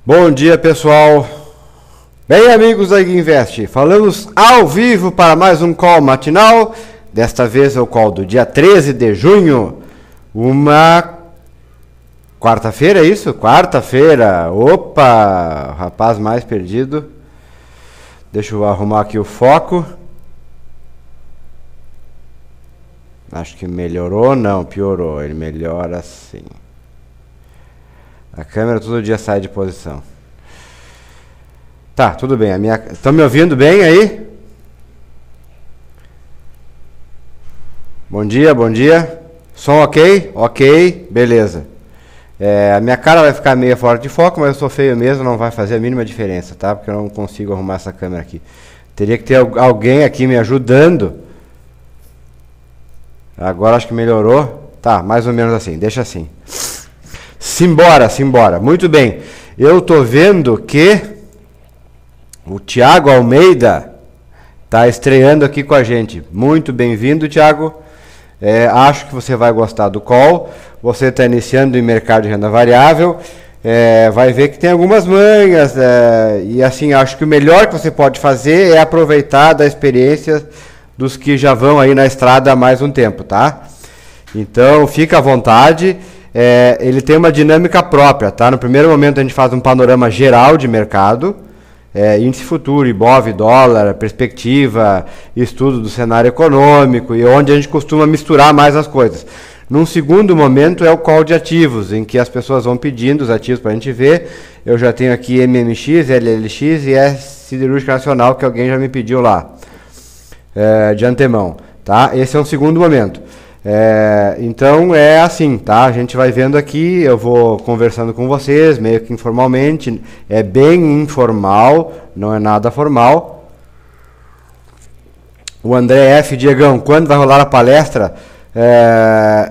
Bom dia, pessoal. Bem, amigos da Invest, falamos ao vivo para mais um call matinal. Desta vez é o call do dia 13 de junho, uma quarta-feira, é isso? Quarta-feira. Opa, rapaz mais perdido. Deixa eu arrumar aqui o foco. Acho que melhorou, não, piorou. Ele melhora assim. A câmera todo dia sai de posição. Tá, tudo bem. Estão me ouvindo bem aí? Bom dia, bom dia. Som ok? Ok, beleza. A minha cara vai ficar meio fora de foco, mas eu sou feio mesmo, não vai fazer a mínima diferença, tá? Porque eu não consigo arrumar essa câmera aqui. Teria que ter alguém aqui me ajudando. Agora acho que melhorou. Tá, mais ou menos assim, deixa assim. Simbora. Muito bem. Eu tô vendo que o Thiago Almeida tá estreando aqui com a gente. Muito bem-vindo, Thiago. Acho que você vai gostar do call. Você está iniciando em mercado de renda variável. Vai ver que tem algumas manhas. E assim, acho que o melhor que você pode fazer é aproveitar da experiência dos que já vão aí na estrada há mais um tempo, tá? Então, fica à vontade. Ele tem uma dinâmica própria, tá? No primeiro momento a gente faz um panorama geral de mercado, índice futuro, Ibov, dólar, perspectiva, estudo do cenário econômico, e onde a gente costuma misturar mais as coisas. Num segundo momento é o call de ativos, em que as pessoas vão pedindo os ativos para a gente ver. Eu já tenho aqui MMX, LLX e Siderúrgica Nacional, que alguém já me pediu lá, de antemão, tá? Esse é um segundo momento. Então é assim, tá? A gente vai vendo aqui, eu vou conversando com vocês, meio que informalmente, é bem informal, não é nada formal. O André F. Diegão, quando vai rolar a palestra?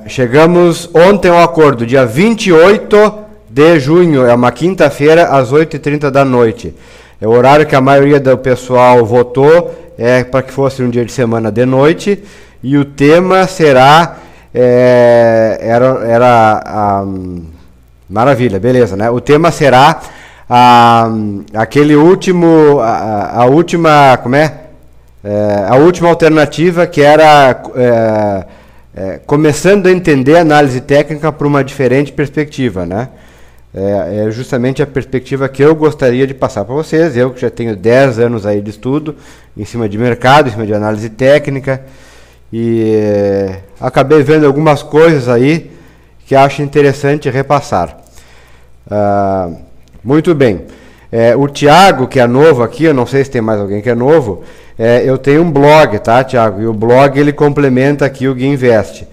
Chegamos ontem ao acordo, dia 28 de junho, é uma quinta-feira, às 8h30 da noite. É o horário que a maioria do pessoal votou, para que fosse um dia de semana de noite. E o tema será, maravilha, beleza, né? O tema será aquele último, a última, a última alternativa, que era começando a entender a análise técnica por uma diferente perspectiva, né? É justamente a perspectiva que eu gostaria de passar para vocês. Eu que já tenho 10 anos aí de estudo em cima de mercado, em cima de análise técnica. E acabei vendo algumas coisas aí que acho interessante repassar. Muito bem. O Thiago, que é novo aqui, eu não sei se tem mais alguém que é novo, eu tenho um blog, tá, Thiago? E o blog ele complementa aqui o GuiInvest.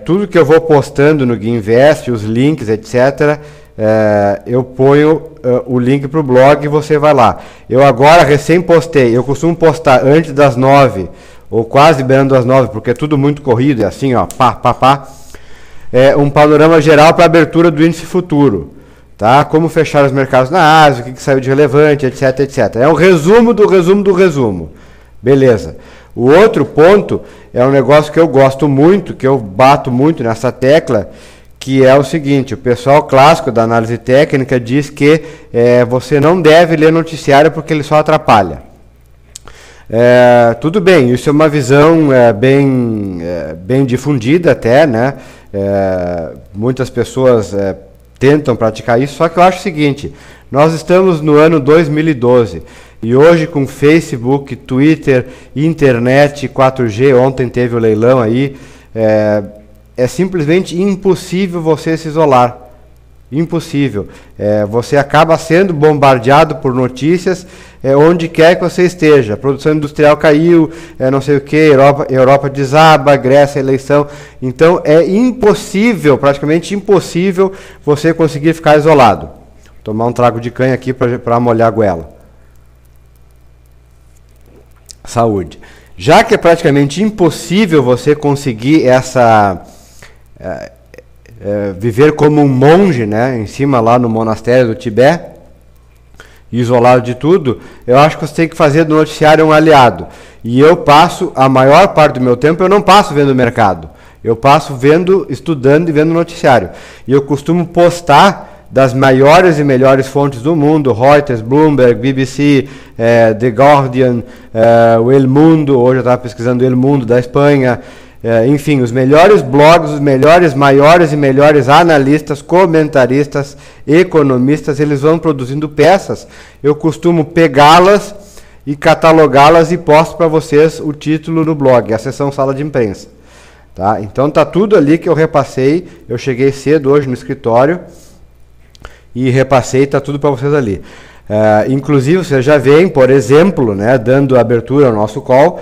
Tudo que eu vou postando no GuiInvest, os links, etc., eu ponho o link para o blog e você vai lá. Eu agora recém postei, eu costumo postar antes das 9h, ou quase beirando as 9h, porque é tudo muito corrido, é assim, ó, um panorama geral para a abertura do índice futuro, tá? Como fechar os mercados na Ásia, o que saiu de relevante, etc, etc. É um resumo do resumo do resumo. Beleza. O outro ponto é um negócio que eu gosto muito, que eu bato muito nessa tecla, que é o seguinte: o pessoal clássico da análise técnica diz que você não deve ler noticiário porque ele só atrapalha. Tudo bem, isso é uma visão bem difundida até, né? Muitas pessoas tentam praticar isso, só que eu acho o seguinte: nós estamos no ano 2012 e hoje, com Facebook, Twitter, internet, 4G, ontem teve o leilão aí, é simplesmente impossível você se isolar. Impossível. Você acaba sendo bombardeado por notícias onde quer que você esteja. A produção industrial caiu, não sei o que, Europa desaba, Grécia, eleição. Então é impossível, praticamente impossível, você conseguir ficar isolado. Vou tomar um trago de canha aqui para molhar a goela. Saúde. Já que é praticamente impossível você conseguir viver como um monge, né, em cima lá no monastério do Tibete, isolado de tudo, eu acho que você tem que fazer do noticiário um aliado. E eu passo, a maior parte do meu tempo, eu não passo vendo o mercado. Eu passo estudando e vendo noticiário. E eu costumo postar das maiores e melhores fontes do mundo, Reuters, Bloomberg, BBC, The Guardian, o El Mundo, hoje eu estava pesquisando o El Mundo da Espanha, enfim, os melhores blogs, os melhores, maiores e melhores analistas, comentaristas, economistas, eles vão produzindo peças. Eu costumo pegá-las e catalogá-las e posto para vocês o título no blog, a seção sala de imprensa. Tá? Então tá tudo ali que eu repassei, eu cheguei cedo hoje no escritório e repassei, tá tudo para vocês ali. Inclusive vocês já veem, por exemplo, né, dando abertura ao nosso call,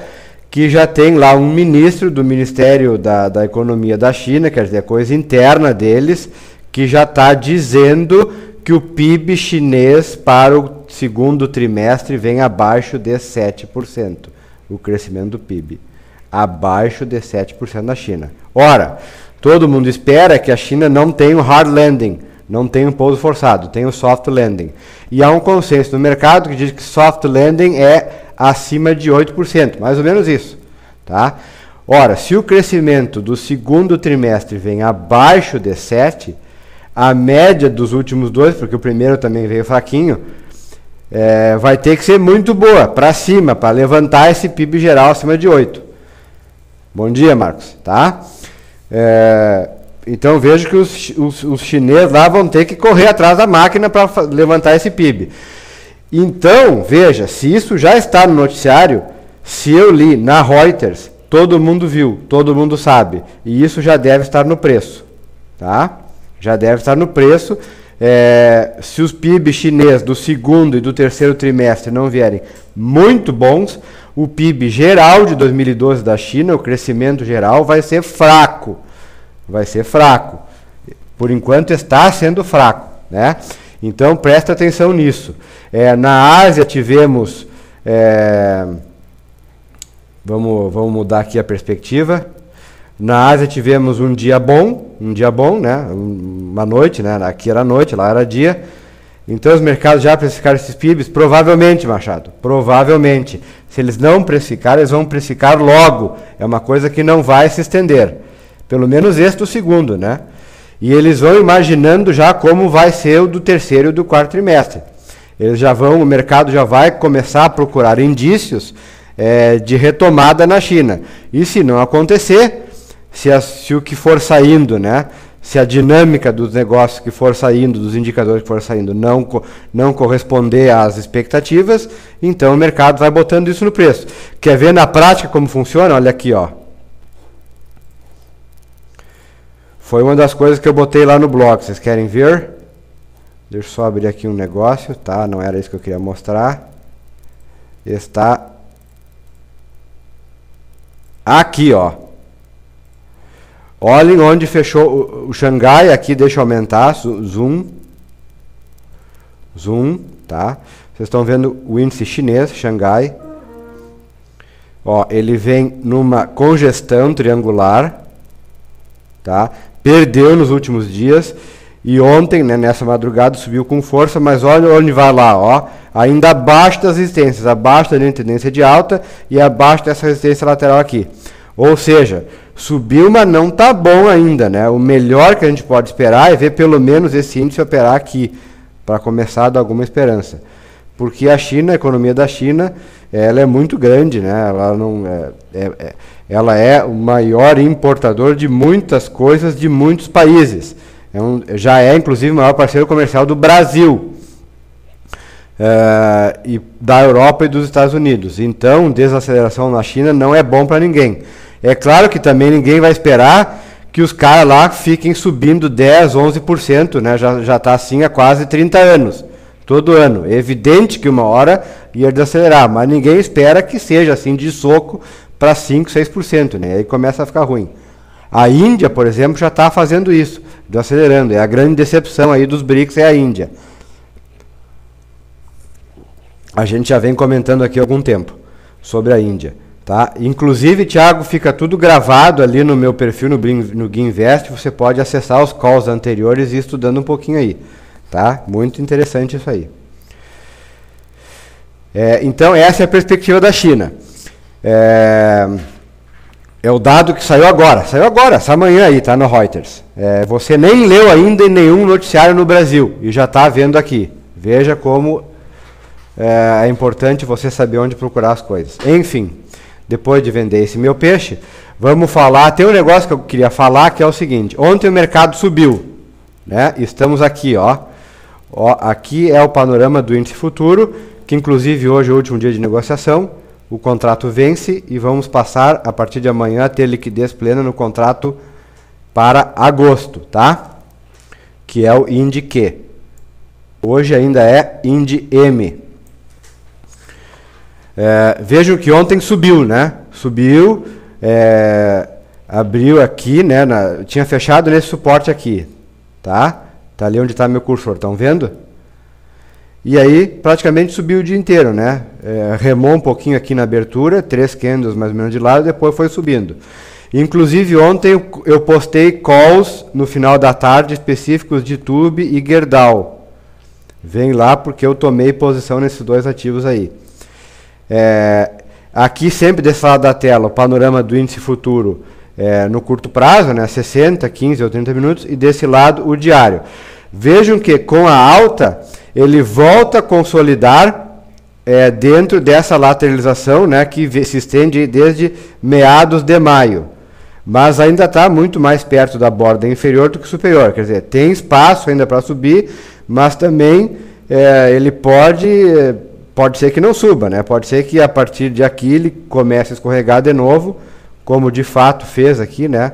que já tem lá um ministro do Ministério da Economia da China, quer dizer, coisa interna deles, que já está dizendo que o PIB chinês para o segundo trimestre vem abaixo de 7%, o crescimento do PIB. Abaixo de 7% na China. Ora, todo mundo espera que a China não tenha um hard landing, não tenha um pouso forçado, tenha um soft landing. E há um consenso no mercado que diz que soft landing é acima de 8%, mais ou menos isso. Tá? Ora, se o crescimento do segundo trimestre vem abaixo de 7%, a média dos últimos dois, porque o primeiro também veio fraquinho, vai ter que ser muito boa, para cima, para levantar esse PIB geral acima de 8%. Bom dia, Marcos. Tá? Então vejo que os chineses lá vão ter que correr atrás da máquina para levantar esse PIB. Então, veja, se isso já está no noticiário, se eu li na Reuters, todo mundo viu, todo mundo sabe, e isso já deve estar no preço. Tá? Já deve estar no preço. Se os PIB chinês do segundo e do terceiro trimestre não vierem muito bons, o PIB geral de 2012 da China, o crescimento geral, vai ser fraco. Vai ser fraco. Por enquanto está sendo fraco, né? Então presta atenção nisso. Na Ásia tivemos... vamos mudar aqui a perspectiva. Na Ásia tivemos um dia bom, né? Uma noite, né? Aqui era noite, lá era dia. Então os mercados já precificaram esses PIBs? Provavelmente, Machado, provavelmente. Se eles não precificarem, eles vão precificar logo. É uma coisa que não vai se estender. Pelo menos este do segundo, né? E eles vão imaginando já como vai ser o do terceiro e do quarto trimestre. Eles já vão, o mercado já vai começar a procurar indícios de retomada na China. E se não acontecer, se o que for saindo, né? Se a dinâmica dos negócios que for saindo, dos indicadores que for saindo, não corresponder às expectativas, então o mercado vai botando isso no preço. Quer ver na prática como funciona? Olha aqui, ó. Foi uma das coisas que eu botei lá no blog. Vocês querem ver? Deixa eu só abrir aqui um negócio, tá? Não era isso que eu queria mostrar. Está aqui, ó. Olhem onde fechou o Xangai. Aqui, deixa eu aumentar. Zoom, tá? Vocês estão vendo o índice chinês, Xangai. Ó, ele vem numa congestão triangular, tá? Perdeu nos últimos dias e ontem, né, nessa madrugada, subiu com força, mas olha onde vai lá, ó, ainda abaixo das resistências, abaixo da linha de tendência de alta e abaixo dessa resistência lateral aqui. Ou seja, subiu, mas não está bom ainda, né? O melhor que a gente pode esperar é ver pelo menos esse índice operar aqui, para começar a dar alguma esperança. Porque a China, a economia da China, ela é muito grande, né? Ela é o maior importador de muitas coisas de muitos países. Já é, inclusive, o maior parceiro comercial do Brasil, e da Europa e dos Estados Unidos. Então, desaceleração na China não é bom para ninguém. É claro que também ninguém vai esperar que os caras lá fiquem subindo 10%, 11%, né? Já está assim há quase 30 anos. Todo ano. É evidente que uma hora ia desacelerar, mas ninguém espera que seja assim de soco para 5%, 6%, né? Aí começa a ficar ruim. A Índia, por exemplo, já está fazendo isso, desacelerando. É a grande decepção aí dos BRICS, é a Índia. A gente já vem comentando aqui há algum tempo sobre a Índia. Tá? Inclusive, Thiago, fica tudo gravado ali no meu perfil no Guinvest. Você pode acessar os calls anteriores e ir estudando um pouquinho aí. Tá? Muito interessante isso aí. Então, essa é a perspectiva da China. É o dado que saiu agora, essa manhã aí, tá no Reuters. Você nem leu ainda em nenhum noticiário no Brasil e já está vendo aqui. Veja como é importante você saber onde procurar as coisas. Enfim, depois de vender esse meu peixe, vamos falar, tem um negócio que eu queria falar que é o seguinte, ontem o mercado subiu, né? Estamos aqui, ó, aqui é o panorama do índice futuro, que inclusive hoje é o último dia de negociação. O contrato vence e vamos passar, a partir de amanhã, a ter liquidez plena no contrato para agosto, tá? Que é o INDE Q. Hoje ainda é INDE M. Vejam que ontem subiu, né? Subiu, abriu aqui, né? Tinha fechado nesse suporte aqui, tá? Tá ali onde está meu cursor, estão vendo? E aí, praticamente subiu o dia inteiro, né? Remou um pouquinho aqui na abertura, 3 candles mais ou menos de lado, depois foi subindo. Inclusive, ontem eu postei calls no final da tarde específicos de Tube e Gerdau. Vem lá porque eu tomei posição nesses dois ativos aí. Aqui sempre desse lado da tela, o panorama do índice futuro no curto prazo, né? 60, 15 ou 30 minutos, e desse lado o diário. Vejam que com a alta, ele volta a consolidar dentro dessa lateralização, né, que se estende desde meados de maio. Mas ainda está muito mais perto da borda inferior do que superior. Quer dizer, tem espaço ainda para subir, mas também ele pode ser que não suba, né? Pode ser que a partir de aqui ele comece a escorregar de novo, como de fato fez aqui, né?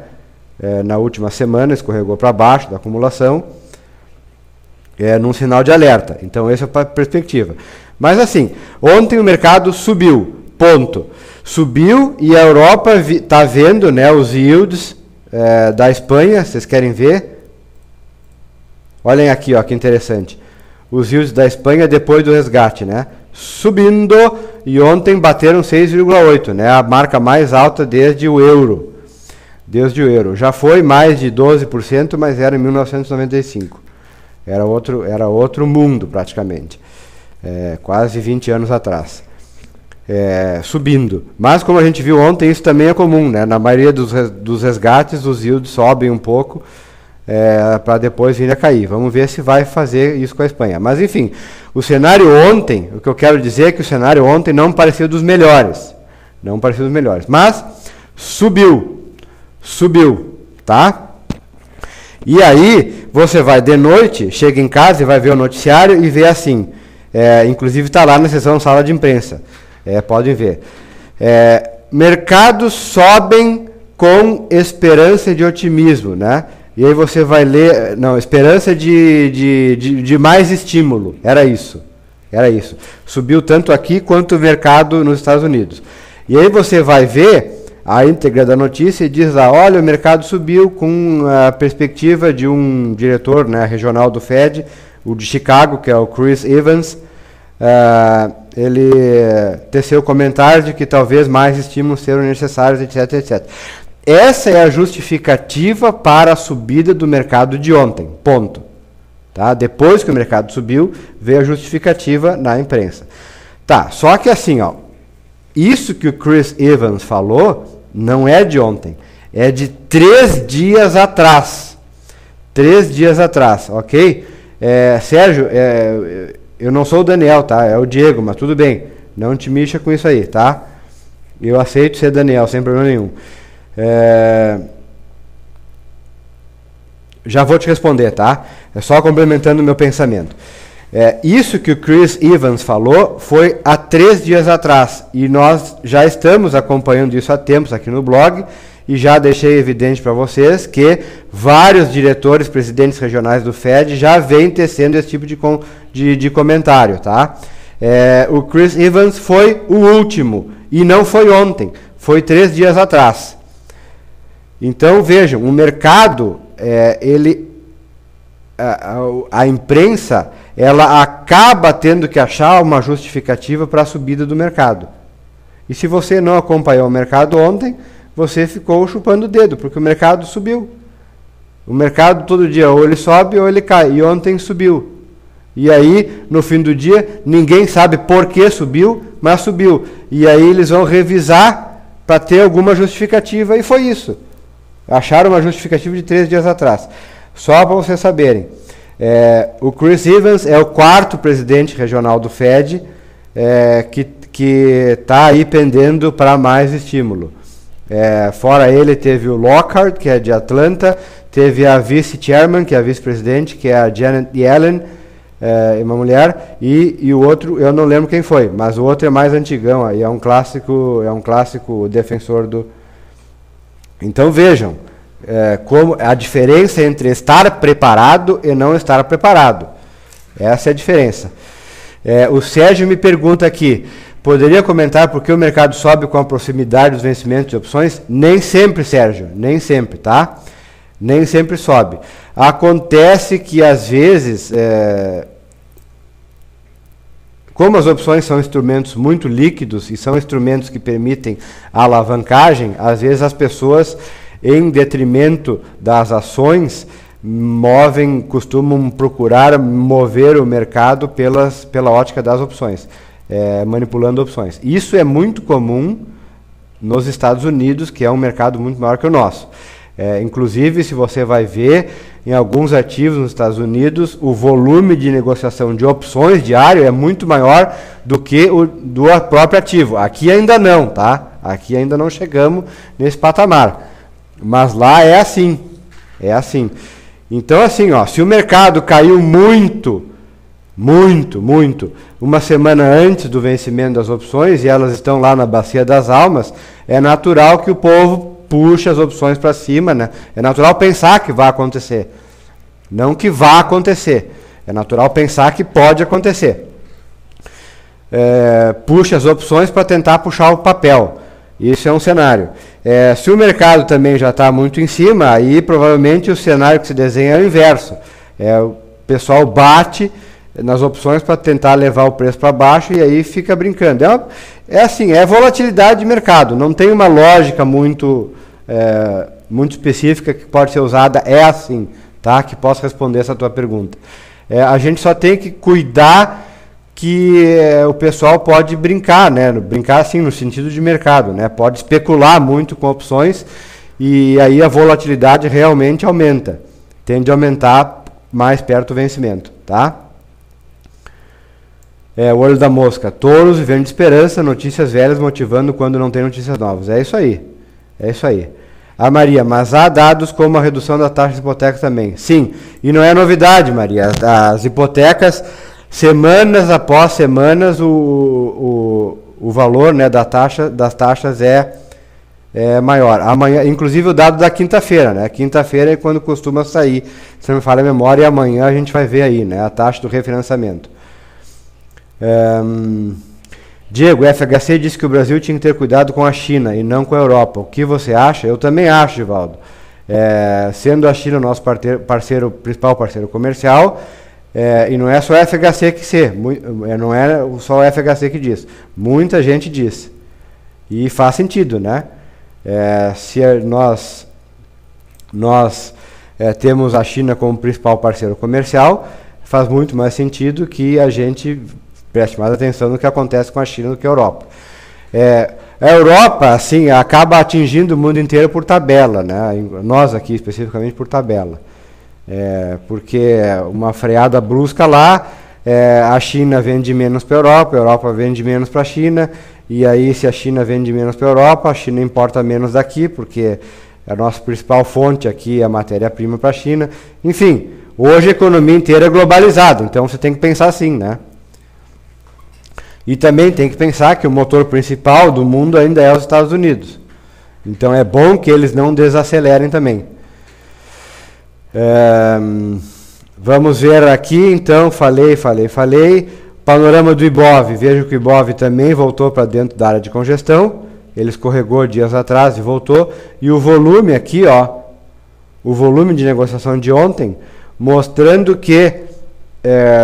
Na última semana, escorregou para baixo da acumulação. Num sinal de alerta. Então, essa é a perspectiva. Mas assim, ontem o mercado subiu, ponto. Subiu e a Europa está vendo, né, os yields da Espanha, vocês querem ver? Olhem aqui, ó, que interessante. Os yields da Espanha depois do resgate, né? Subindo, e ontem bateram 6,8, né? A marca mais alta desde o euro. Desde o euro. Já foi mais de 12%, mas era em 1995. Era outro mundo, praticamente. Quase 20 anos atrás. Subindo. Mas, como a gente viu ontem, isso também é comum, né? Na maioria dos resgates, os yields sobem um pouco para depois vir a cair. Vamos ver se vai fazer isso com a Espanha. Mas, enfim, o cenário ontem, o que eu quero dizer é que o cenário ontem não pareceu dos melhores. Não pareceu dos melhores. Mas, subiu. Subiu, tá? E aí, você vai de noite, chega em casa e vai ver o noticiário e vê assim. Inclusive está lá na seção sala de imprensa. Podem ver. Mercados sobem com esperança de otimismo, né? E aí você vai ler... Não, esperança de mais estímulo. Era isso. Subiu tanto aqui quanto o mercado nos Estados Unidos. E aí você vai ver a íntegra da notícia e diz lá, olha, o mercado subiu com a perspectiva de um diretor, né, regional do Fed, o de Chicago, que é o Chris Evans. Ele teceu comentário de que talvez mais estímulos serão necessários, etc, etc. Essa é a justificativa para a subida do mercado de ontem, ponto. Tá? Depois que o mercado subiu, veio a justificativa na imprensa. Tá, só que assim, ó, isso que o Chris Evans falou não é de ontem, é de 3 dias atrás. 3 dias atrás, ok? Sérgio, eu não sou o Daniel, tá? É o Diego, mas tudo bem. Não te mexa com isso aí, tá? Eu aceito ser Daniel, sem problema nenhum. Já vou te responder, tá? É só complementando o meu pensamento. Isso que o Chris Evans falou foi há 3 dias atrás. E nós já estamos acompanhando isso há tempos aqui no blog. E já deixei evidente para vocês que vários diretores, presidentes regionais do Fed já vêm tecendo esse tipo de comentário, tá? O Chris Evans foi o último. E não foi ontem. Foi 3 dias atrás. Então, vejam, o mercado, a imprensa, ela acaba tendo que achar uma justificativa para a subida do mercado. E se você não acompanhou o mercado ontem, você ficou chupando o dedo, porque o mercado subiu. O mercado todo dia ou ele sobe ou ele cai, e ontem subiu. E aí, no fim do dia, ninguém sabe por que subiu, mas subiu. E aí eles vão revisar para ter alguma justificativa, e foi isso. Acharam uma justificativa de 3 dias atrás. Só para vocês saberem. O Chris Evans é o 4º presidente regional do Fed, que está aí pendendo para mais estímulo. Fora ele, teve o Lockhart, que é de Atlanta, teve a vice-chairman, que é a vice-presidente, que é a Janet Yellen, uma mulher, e o outro, eu não lembro quem foi, mas o outro é mais antigão, aí é um clássico defensor do... Então vejam, como a diferença entre estar preparado e não estar preparado. Essa é a diferença. O Sérgio me pergunta aqui, poderia comentar por que o mercado sobe com a proximidade dos vencimentos de opções? Nem sempre, Sérgio, nem sempre, tá? Nem sempre sobe. Acontece que, às vezes, como as opções são instrumentos muito líquidos e são instrumentos que permitem a alavancagem, às vezes as pessoas, em detrimento das ações, costumam procurar mover o mercado pela ótica das opções, manipulando opções. Isso é muito comum nos Estados Unidos, que é um mercado muito maior que o nosso. Inclusive, se você vai ver em alguns ativos nos Estados Unidos, o volume de negociação de opções diário é muito maior do que o do próprio ativo. Aqui ainda não, tá? Aqui ainda não chegamos nesse patamar. Mas lá é assim. É assim. Então, assim, ó, se o mercado caiu muito, uma semana antes do vencimento das opções, e elas estão lá na bacia das almas, é natural que o povo puxa as opções para cima, né? É natural pensar que vai acontecer. Não que vá acontecer. É natural pensar que pode acontecer. Puxa as opções para tentar puxar o papel. Isso é um cenário. Se o mercado também já está muito em cima, aí provavelmente o cenário que se desenha é o inverso. O pessoal bate nas opções para tentar levar o preço para baixo e aí fica brincando. Assim, é volatilidade de mercado, não tem uma lógica muito específica que pode ser usada, assim, tá? Que possa responder essa tua pergunta. A gente só tem que cuidar que o pessoal pode brincar, né? Brincar assim no sentido de mercado, né? Pode especular muito com opções e aí a volatilidade realmente aumenta. Tende a aumentar mais perto do vencimento, tá? O olho da mosca. Touros vivendo de esperança, notícias velhas motivando quando não tem notícias novas. É isso aí. É isso aí. A Maria, mas há dados como a redução da taxa de hipotecas também. Sim, e não é novidade, Maria. As hipotecas, semanas após semanas, o valor, né, das taxas é maior. Amanhã, inclusive o dado da quinta-feira, né? Quinta-feira é quando costuma sair, se não me falha a memória, e amanhã a gente vai ver aí, né, a taxa do refinanciamento. Diego, o FHC disse que o Brasil tinha que ter cuidado com a China e não com a Europa. O que você acha? Eu também acho, Givaldo. Sendo a China o nosso principal parceiro comercial, e não é só o FHC não é só o FHC que diz. Muita gente diz. E faz sentido, né? Se nós temos a China como principal parceiro comercial, faz muito mais sentido que a gente preste mais atenção no que acontece com a China do que a Europa. A Europa, assim, acaba atingindo o mundo inteiro por tabela, né? Nós aqui, especificamente, por tabela. Porque uma freada brusca lá, a China vende menos para a Europa vende menos para a China, e aí se a China vende menos para a Europa, a China importa menos daqui, porque a nossa principal fonte aqui é a matéria-prima para a China. Enfim, hoje a economia inteira é globalizada, então você tem que pensar assim, né? E também tem que pensar que o motor principal do mundo ainda é os Estados Unidos. Então é bom que eles não desacelerem também. Vamos ver aqui, então, falei. Panorama do Ibov. Vejo que o Ibov também voltou para dentro da área de congestão. Ele escorregou dias atrás e voltou. E o volume aqui, ó, o volume de negociação de ontem, mostrando que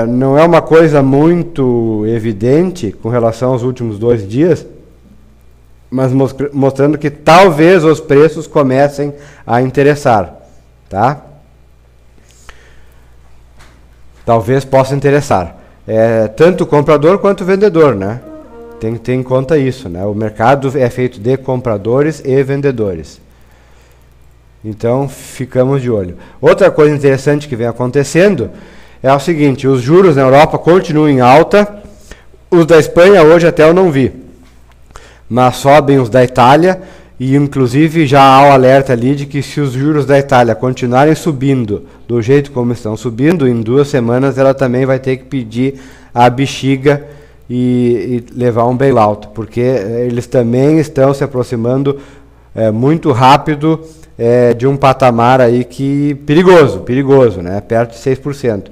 não é uma coisa muito evidente com relação aos últimos 2 dias, mas mostrando que talvez os preços comecem a interessar, tá? Talvez possa interessar. Tanto o comprador quanto o vendedor, né? Tem que ter em conta isso, né? O mercado é feito de compradores e vendedores. Então, ficamos de olho. Outra coisa interessante que vem acontecendo é o seguinte, os juros na Europa continuam em alta, os da Espanha hoje até eu não vi, mas sobem os da Itália, e inclusive já há o alerta ali de que se os juros da Itália continuarem subindo do jeito como estão subindo, em 2 semanas ela também vai ter que pedir a bexiga e levar um bailout, porque eles também estão se aproximando muito rápido de um patamar aí que perigoso, né? Perto de 6%.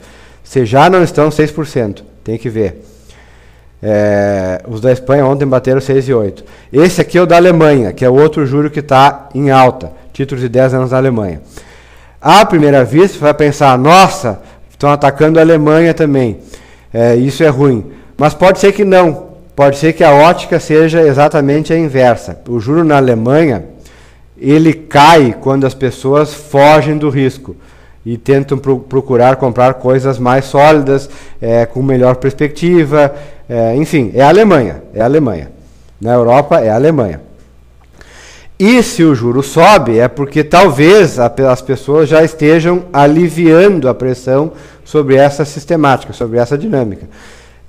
Se já não estão 6%, tem que ver. Os da Espanha ontem bateram 6,8. Esse aqui é o da Alemanha, que é o outro juro que está em alta, títulos de 10 anos da Alemanha. À primeira vista, você vai pensar, nossa, estão atacando a Alemanha também. Isso é ruim. Mas pode ser que não. Pode ser que a ótica seja exatamente a inversa. O juro na Alemanha, ele cai quando as pessoas fogem do risco e tentam procurar comprar coisas mais sólidas, com melhor perspectiva. Enfim, é a Alemanha. Na Europa é a Alemanha. E se o juro sobe, é porque talvez as pessoas já estejam aliviando a pressão sobre essa sistemática, sobre essa dinâmica.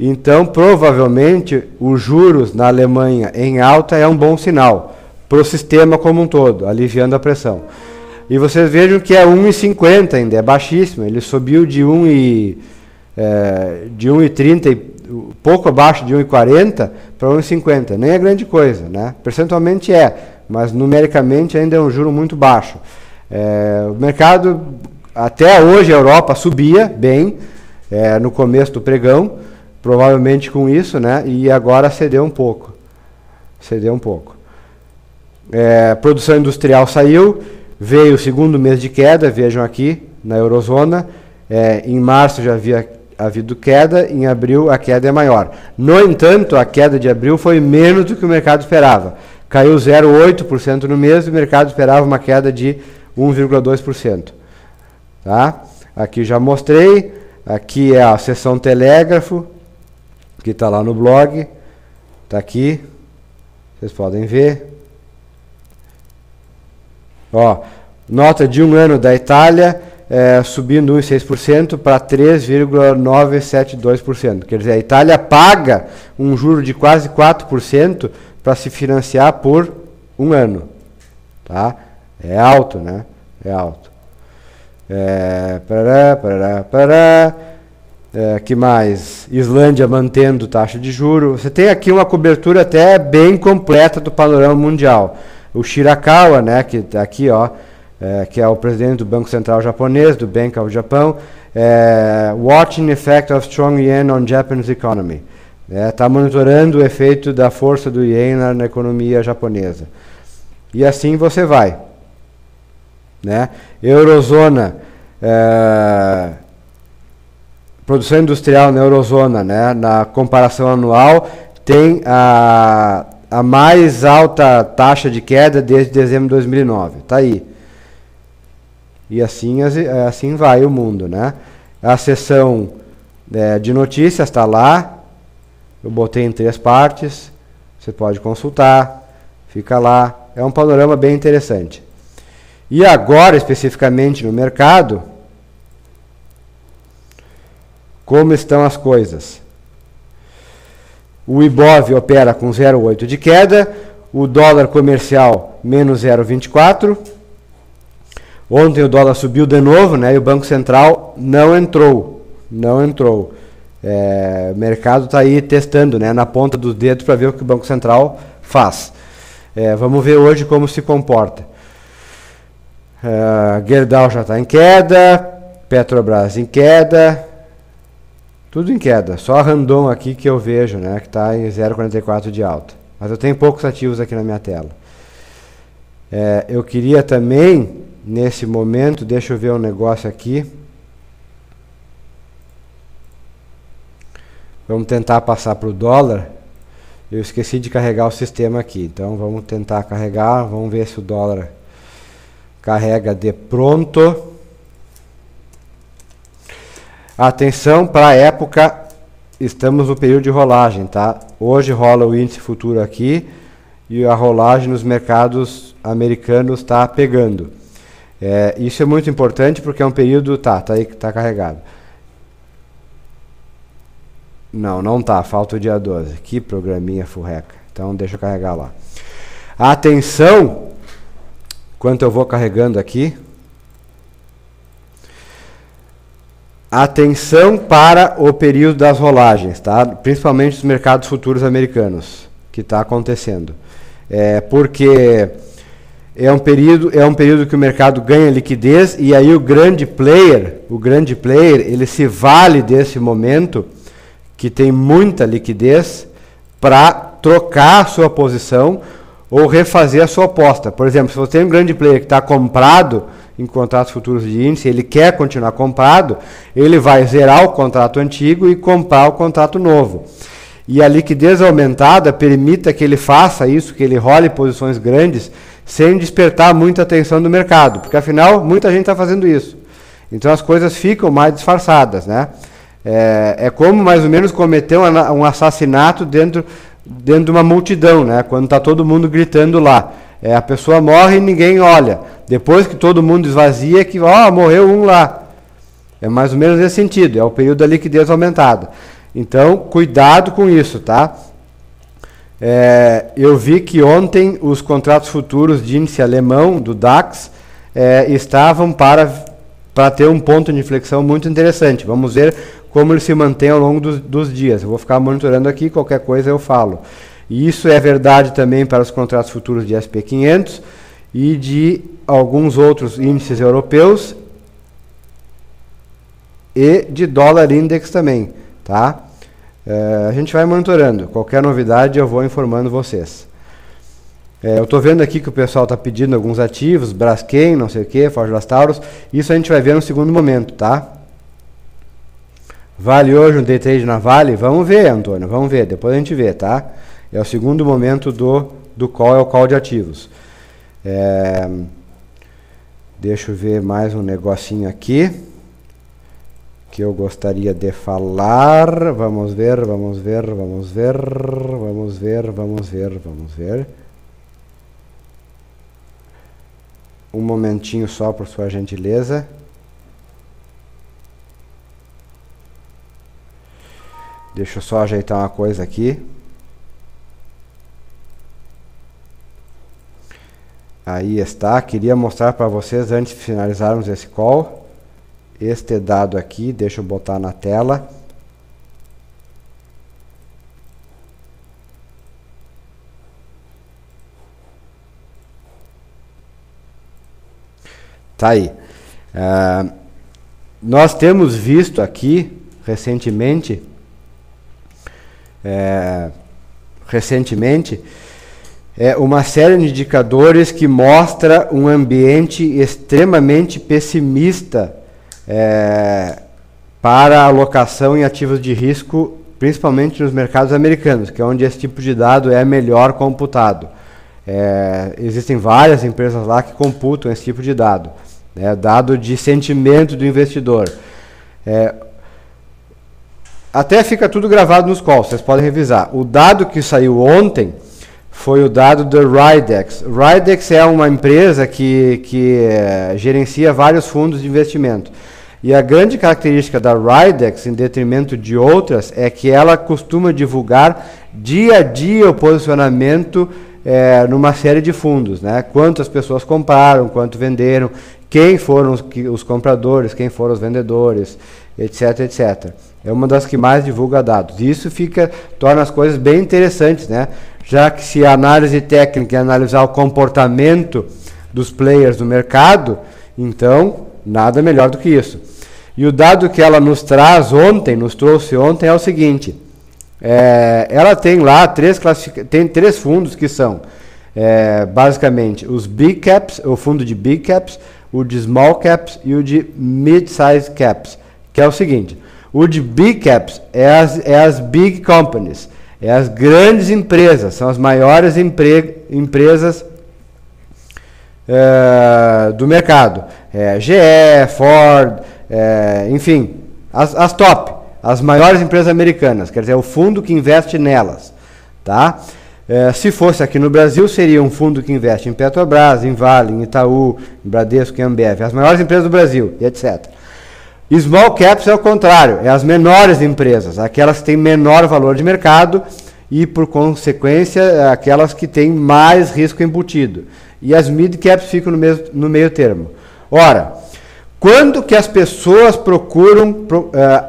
Então, provavelmente, os juros na Alemanha em alta é um bom sinal para o sistema como um todo, aliviando a pressão. E vocês vejam que é 1,50 ainda, é baixíssimo. Ele subiu de 1,30, pouco abaixo de 1,40 para 1,50. Nem é grande coisa, né? Percentualmente mas numericamente ainda é um juro muito baixo. O mercado, até hoje a Europa subia bem, no começo do pregão, provavelmente com isso, né? E agora cedeu um pouco. Produção industrial saiu, veio o segundo mês de queda, vejam aqui, na Eurozona. Em março já havia havido queda, em abril a queda é maior. No entanto, a queda de abril foi menos do que o mercado esperava. Caiu 0,8% no mês e o mercado esperava uma queda de 1,2%. Tá? Aqui já mostrei, aqui é a seção telégrafo, que está lá no blog, está aqui, vocês podem ver. Nota de 1 ano da Itália, subindo 1,6% para 3,972%. Quer dizer, a Itália paga um juro de quase 4% para se financiar por 1 ano. Tá? É alto, né? É alto. Que mais? Islândia mantendo taxa de juros. Você tem aqui uma cobertura até bem completa do panorama mundial. O Shirakawa, né, que está aqui, que é o presidente do Banco Central japonês, do Bank of Japan, watching effect of strong yen on Japanese economy. Está monitorando o efeito da força do ien na economia japonesa. E assim você vai. Né? Eurozona, produção industrial na Eurozona, né, na comparação anual, tem a mais alta taxa de queda desde dezembro de 2009. Está aí. E assim vai o mundo. Né? A seção de notícias está lá. Eu botei em 3 partes. Você pode consultar. Fica lá. É um panorama bem interessante. E agora, especificamente no mercado, como estão as coisas? O Ibov opera com 0,8 de queda, o dólar comercial menos 0,24. Ontem o dólar subiu de novo, né, e o Banco Central não entrou. O mercado está aí testando, né, na ponta dos dedos para ver o que o Banco Central faz. Vamos ver hoje como se comporta. Gerdau já está em queda, Petrobras em queda, tudo em queda, só a Randon aqui que eu vejo, né, que está em 0,44 de alta. Mas eu tenho poucos ativos aqui na minha tela. Eu queria também, nesse momento, deixa eu ver um negócio aqui. Vamos tentar passar para o dólar. Eu esqueci de carregar o sistema aqui, então vamos tentar carregar, vamos ver se o dólar carrega de pronto. Atenção para a época estamos no período de rolagem, tá? Hoje rola o índice futuro aqui e a rolagem nos mercados americanos está pegando. Isso é muito importante porque é um período... Tá aí que tá carregado. Não tá, falta o dia 12. Que programinha furreca. Então deixa eu carregar lá. Atenção, enquanto eu vou carregando aqui. Atenção para o período das rolagens, tá? Principalmente os mercados futuros americanos, que está acontecendo. Porque é um período que o mercado ganha liquidez e aí o grande player, ele se vale desse momento que tem muita liquidez para trocar a sua posição ou refazer a sua aposta. Por exemplo, se você tem um grande player que está comprado em contratos futuros de índice, ele quer continuar comprado, ele vai zerar o contrato antigo e comprar o contrato novo. E a liquidez aumentada permite que ele faça isso, que ele role posições grandes, sem despertar muita atenção do mercado, porque afinal muita gente está fazendo isso. Então as coisas ficam mais disfarçadas, né? É como mais ou menos cometer um assassinato dentro de uma multidão, né? Quando está todo mundo gritando lá. A pessoa morre e ninguém olha. Depois que todo mundo esvazia, que morreu um lá. É mais ou menos nesse sentido, é o período da liquidez aumentada. Então, cuidado com isso, tá? Eu vi que ontem os contratos futuros de índice alemão, do DAX, estavam para ter um ponto de inflexão muito interessante. Vamos ver como ele se mantém ao longo dos dias. Eu vou ficar monitorando aqui, qualquer coisa eu falo. E isso é verdade também para os contratos futuros de SP 500 e de alguns outros índices europeus e de dólar index também, tá? A gente vai monitorando. Qualquer novidade eu vou informando vocês. Eu estou vendo aqui que o pessoal está pedindo alguns ativos, Braskem, não sei o que, Forte das Taurus. Isso a gente vai ver no segundo momento, tá? Vale hoje um day trade na Vale? Vamos ver, Antônio, vamos ver. Depois a gente vê, tá? É o segundo momento do call, é o call de ativos. Deixa eu ver mais um negocinho aqui que eu gostaria de falar. Vamos ver. Um momentinho só, por sua gentileza. Deixa eu só ajeitar uma coisa aqui. Aí está, queria mostrar para vocês antes de finalizarmos esse call, este dado aqui, deixa eu botar na tela. Tá aí. Nós temos visto aqui, recentemente, uma série de indicadores que mostra um ambiente extremamente pessimista para a alocação em ativos de risco, principalmente nos mercados americanos, que é onde esse tipo de dado é melhor computado. Existem várias empresas lá que computam esse tipo de dado, dado de sentimento do investidor. Até fica tudo gravado nos calls, vocês podem revisar. O dado que saiu ontem foi o dado da Ridex. Ridex é uma empresa que gerencia vários fundos de investimento. E a grande característica da Ridex, em detrimento de outras, é que ela costuma divulgar dia a dia o posicionamento numa série de fundos, né? Quantas pessoas compraram, quanto venderam, quem foram os compradores, quem foram os vendedores, etc, etc. É uma das que mais divulga dados. Isso torna as coisas bem interessantes, né? Já que se a análise técnica é analisar o comportamento dos players do mercado, então nada melhor do que isso. E o dado que ela nos trouxe ontem é o seguinte: ela tem lá tem três fundos que são basicamente os Big Caps, o fundo de Big Caps, o de Small Caps e o de Mid-Size Caps, que é o seguinte: o de Big Caps é as Big Companies, as grandes empresas, são as maiores empresas do mercado. GE, Ford, enfim, as top, as maiores empresas americanas, quer dizer, o fundo que investe nelas, tá? Se fosse aqui no Brasil, seria um fundo que investe em Petrobras, em Vale, em Itaú, em Bradesco, em Ambev, as maiores empresas do Brasil, e etc. Small caps é o contrário, é as menores empresas, aquelas que têm menor valor de mercado e, por consequência, aquelas que têm mais risco embutido. E as mid caps ficam no meio termo. Ora, quando que as pessoas procuram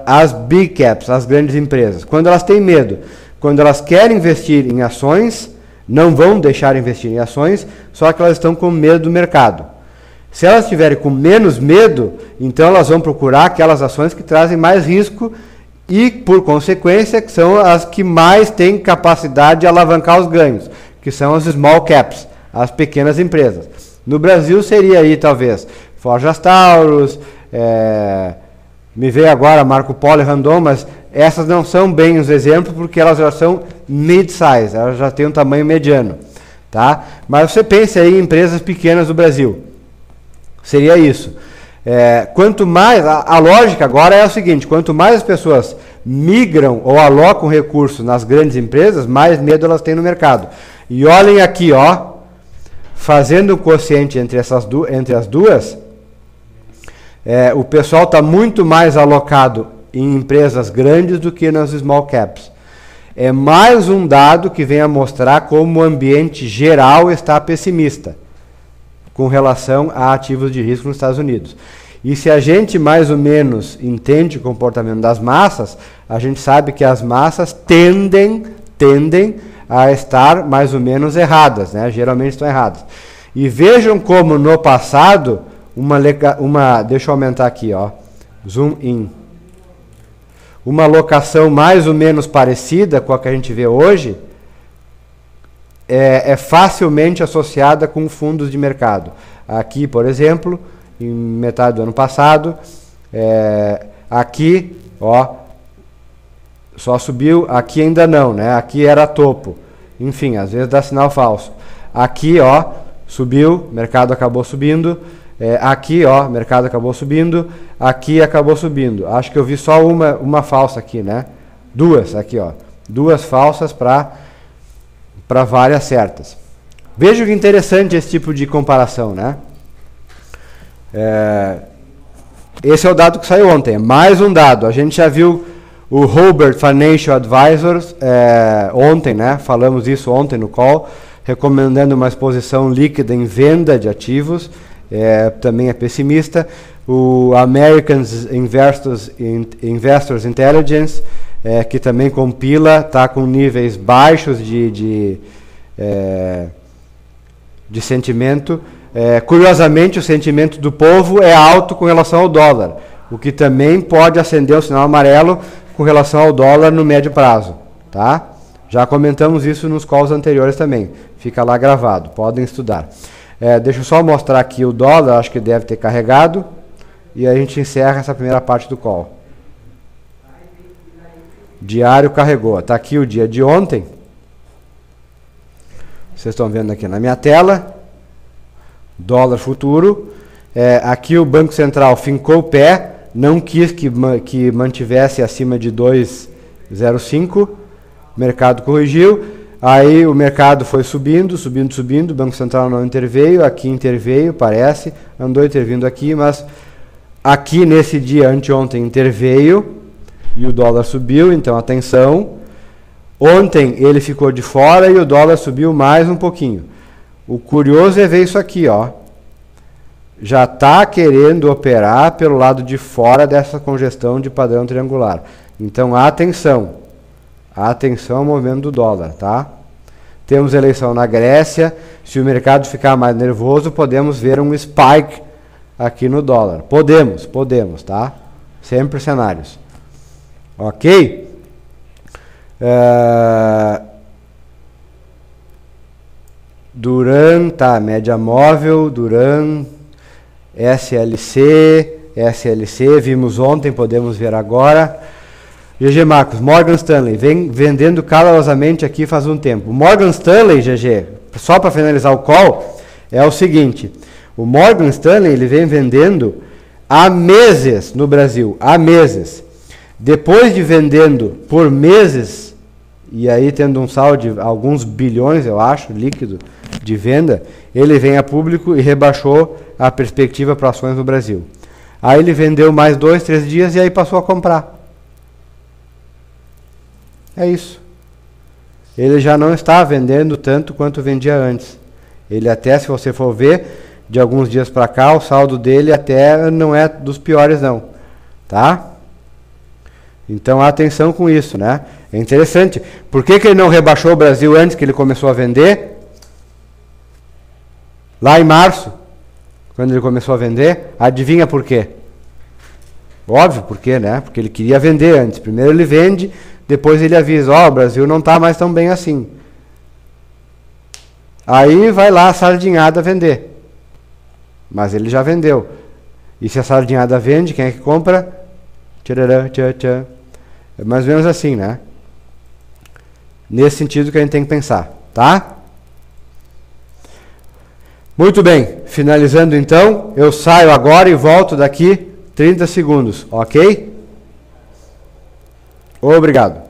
as big caps, as grandes empresas? Quando elas têm medo. Quando elas querem investir em ações, não vão deixar investir em ações, só que elas estão com medo do mercado. Se elas estiverem com menos medo, então elas vão procurar aquelas ações que trazem mais risco e, por consequência, que são as que mais têm capacidade de alavancar os ganhos, que são as small caps, as pequenas empresas. No Brasil seria aí, talvez, Forjas Taurus, me veio agora Marco Polo e Randon, mas essas não são bem os exemplos, porque elas já são mid-size, elas já têm um tamanho mediano. Tá? Mas você pense aí em empresas pequenas do Brasil. Seria isso. Quanto mais, a lógica agora é o seguinte, quanto mais as pessoas migram ou alocam recursos nas grandes empresas, mais medo elas têm no mercado. E olhem aqui, ó, fazendo um quociente entre as duas, o pessoal está muito mais alocado em empresas grandes do que nas small caps. É mais um dado que vem a mostrar como o ambiente geral está pessimista com relação a ativos de risco nos Estados Unidos. E se a gente mais ou menos entende o comportamento das massas, a gente sabe que as massas tendem a estar mais ou menos erradas, né? Geralmente estão erradas. E vejam como no passado, deixa eu aumentar aqui, ó, zoom in. Uma alocação mais ou menos parecida com a que a gente vê hoje é facilmente associada com fundos de mercado. Aqui, por exemplo, em metade do ano passado, aqui, ó, só subiu, aqui ainda não, né? Aqui era topo. Enfim, às vezes dá sinal falso. Aqui, ó, subiu, mercado acabou subindo. Aqui, ó, mercado acabou subindo. Aqui acabou subindo. Acho que eu vi só uma falsa aqui, né? Duas aqui, ó. Duas falsas para várias certas. Veja que interessante esse tipo de comparação, né? Esse é o dado que saiu ontem. Mais um dado. A gente já viu o Hobart Financial Advisors ontem, né? Falamos isso ontem no call, recomendando uma exposição líquida em venda de ativos. Também é pessimista. O American Investors Intelligence, que também compila, está com níveis baixos de sentimento. Curiosamente, o sentimento do povo é alto com relação ao dólar, o que também pode acender o sinal amarelo com relação ao dólar no médio prazo. Tá? Já comentamos isso nos calls anteriores também. Fica lá gravado, podem estudar. Deixa eu só mostrar aqui o dólar, acho que deve ter carregado, e a gente encerra essa primeira parte do call. Diário carregou, está aqui o dia de ontem, vocês estão vendo aqui na minha tela, dólar futuro, aqui o Banco Central fincou o pé, não quis que mantivesse acima de 2,05, o mercado corrigiu. Aí o mercado foi subindo, o Banco Central não interveio, aqui interveio, parece, andou intervindo aqui, mas aqui nesse dia anteontem interveio e o dólar subiu, então atenção. Ontem ele ficou de fora e o dólar subiu mais um pouquinho. O curioso é ver isso aqui, ó. Já está querendo operar pelo lado de fora dessa congestão de padrão triangular. Então atenção. Atenção ao movimento do dólar, tá? Temos eleição na Grécia. Se o mercado ficar mais nervoso, podemos ver um spike aqui no dólar. Podemos, tá? Sempre cenários. Ok? Duran, tá? Média móvel, Duran, SLC, vimos ontem, podemos ver agora. GG Marcos, Morgan Stanley, vem vendendo calorosamente aqui faz um tempo. O Morgan Stanley, GG, só para finalizar o call, é o seguinte, o Morgan Stanley ele vem vendendo há meses no Brasil, há meses. Depois de vendendo por meses, e aí tendo um saldo de alguns bilhões, eu acho, líquido de venda, ele vem a público e rebaixou a perspectiva para ações no Brasil. Aí ele vendeu mais 2, 3 dias e aí passou a comprar. É isso. Ele já não está vendendo tanto quanto vendia antes. Ele até, se você for ver, de alguns dias para cá, o saldo dele até não é dos piores não. Tá? Então, atenção com isso, né? É interessante. Por que ele não rebaixou o Brasil antes que ele começou a vender? Lá em março, quando ele começou a vender, adivinha por quê? Óbvio por quê, né? Porque ele queria vender antes. Primeiro ele vende, depois ele avisa, ó, o Brasil não está mais tão bem assim. Aí vai lá a sardinhada vender. Mas ele já vendeu. E se a sardinhada vende, quem é que compra? Tcharará, tchá, tchá. É mais ou menos assim, né? Nesse sentido que a gente tem que pensar, tá? Muito bem, finalizando então, eu saio agora e volto daqui 30 segundos, ok? Obrigado.